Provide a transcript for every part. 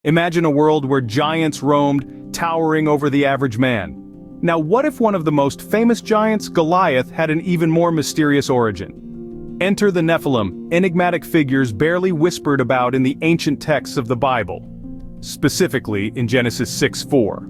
Imagine a world where giants roamed, towering over the average man. Now what if one of the most famous giants, Goliath, had an even more mysterious origin? Enter the Nephilim, enigmatic figures barely whispered about in the ancient texts of the Bible. Specifically in Genesis 6:4.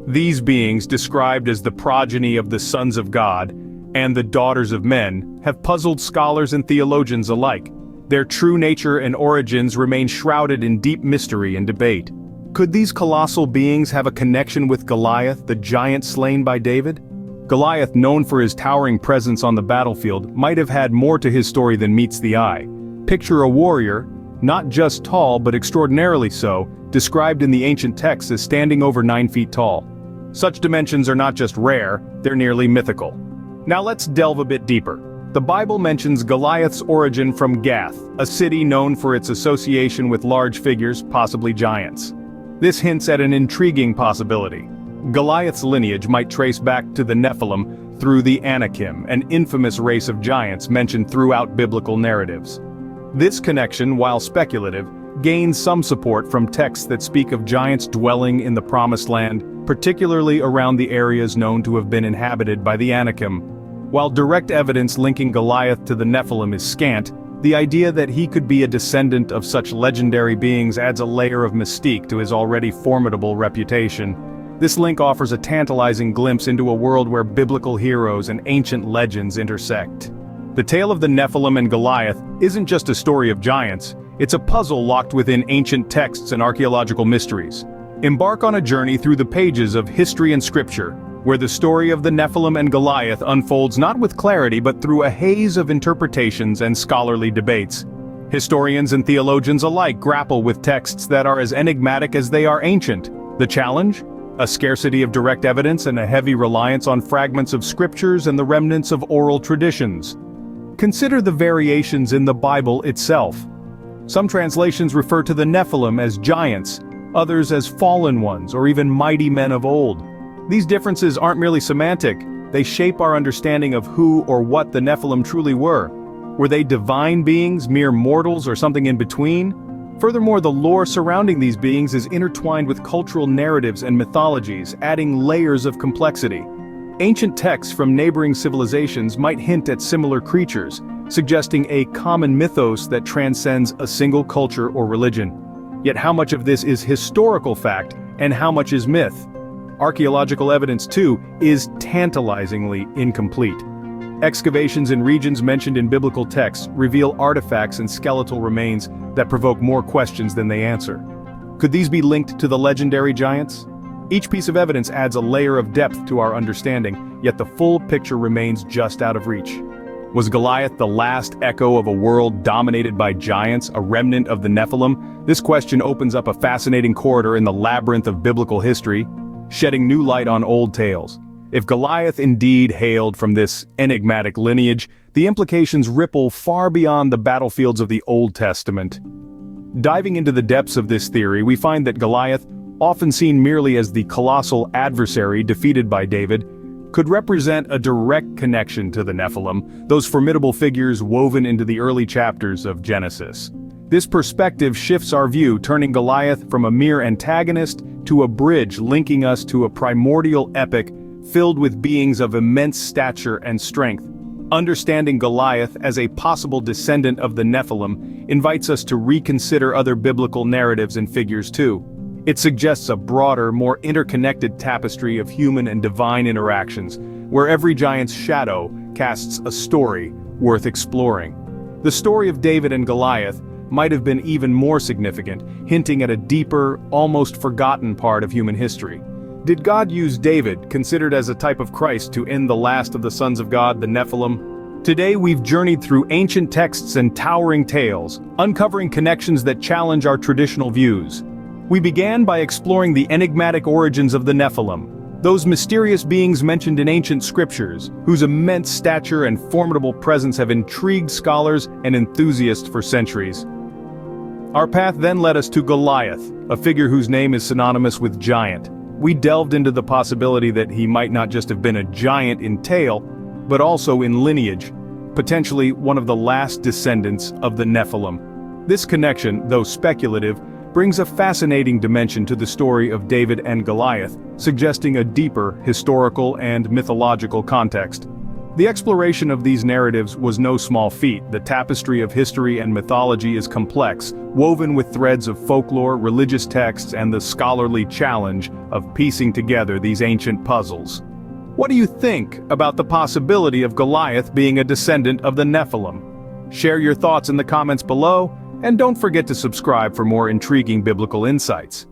These beings, described as the progeny of the sons of God and the daughters of men, have puzzled scholars and theologians alike. Their true nature and origins remain shrouded in deep mystery and debate. Could these colossal beings have a connection with Goliath, the giant slain by David? Goliath, known for his towering presence on the battlefield, might have had more to his story than meets the eye. Picture a warrior, not just tall but extraordinarily so, described in the ancient texts as standing over 9 feet tall. Such dimensions are not just rare, they're nearly mythical. Now let's delve a bit deeper. The Bible mentions Goliath's origin from Gath, a city known for its association with large figures, possibly giants. This hints at an intriguing possibility. Goliath's lineage might trace back to the Nephilim through the Anakim, an infamous race of giants mentioned throughout biblical narratives. This connection, while speculative, gains some support from texts that speak of giants dwelling in the Promised Land, particularly around the areas known to have been inhabited by the Anakim. While direct evidence linking Goliath to the Nephilim is scant, the idea that he could be a descendant of such legendary beings adds a layer of mystique to his already formidable reputation. This link offers a tantalizing glimpse into a world where biblical heroes and ancient legends intersect. The tale of the Nephilim and Goliath isn't just a story of giants, it's a puzzle locked within ancient texts and archaeological mysteries. Embark on a journey through the pages of history and scripture, where the story of the Nephilim and Goliath unfolds not with clarity but through a haze of interpretations and scholarly debates. Historians and theologians alike grapple with texts that are as enigmatic as they are ancient. The challenge? A scarcity of direct evidence and a heavy reliance on fragments of scriptures and the remnants of oral traditions. Consider the variations in the Bible itself. Some translations refer to the Nephilim as giants, others as fallen ones or even mighty men of old. These differences aren't merely semantic, they shape our understanding of who or what the Nephilim truly were. Were they divine beings, mere mortals, or something in between? Furthermore, the lore surrounding these beings is intertwined with cultural narratives and mythologies, adding layers of complexity. Ancient texts from neighboring civilizations might hint at similar creatures, suggesting a common mythos that transcends a single culture or religion. Yet how much of this is historical fact, and how much is myth? Archaeological evidence, too, is tantalizingly incomplete. Excavations in regions mentioned in biblical texts reveal artifacts and skeletal remains that provoke more questions than they answer. Could these be linked to the legendary giants? Each piece of evidence adds a layer of depth to our understanding, yet the full picture remains just out of reach. Was Goliath the last echo of a world dominated by giants, a remnant of the Nephilim? This question opens up a fascinating corridor in the labyrinth of biblical history, shedding new light on old tales. If Goliath indeed hailed from this enigmatic lineage, the implications ripple far beyond the battlefields of the Old Testament. Diving into the depths of this theory, we find that Goliath, often seen merely as the colossal adversary defeated by David, could represent a direct connection to the Nephilim, those formidable figures woven into the early chapters of Genesis. This perspective shifts our view, turning Goliath from a mere antagonist to a bridge linking us to a primordial epic filled with beings of immense stature and strength. Understanding Goliath as a possible descendant of the Nephilim invites us to reconsider other biblical narratives and figures too. It suggests a broader, more interconnected tapestry of human and divine interactions, where every giant's shadow casts a story worth exploring. The story of David and Goliath might have been even more significant, hinting at a deeper, almost forgotten part of human history. Did God use David, considered as a type of Christ, to end the last of the sons of God, the Nephilim? Today we've journeyed through ancient texts and towering tales, uncovering connections that challenge our traditional views. We began by exploring the enigmatic origins of the Nephilim, those mysterious beings mentioned in ancient scriptures, whose immense stature and formidable presence have intrigued scholars and enthusiasts for centuries. Our path then led us to Goliath, a figure whose name is synonymous with giant. We delved into the possibility that he might not just have been a giant in tale, but also in lineage, potentially one of the last descendants of the Nephilim. This connection, though speculative, brings a fascinating dimension to the story of David and Goliath, suggesting a deeper historical and mythological context. The exploration of these narratives was no small feat. The tapestry of history and mythology is complex, woven with threads of folklore, religious texts, and the scholarly challenge of piecing together these ancient puzzles. What do you think about the possibility of Goliath being a descendant of the Nephilim? Share your thoughts in the comments below, and don't forget to subscribe for more intriguing biblical insights.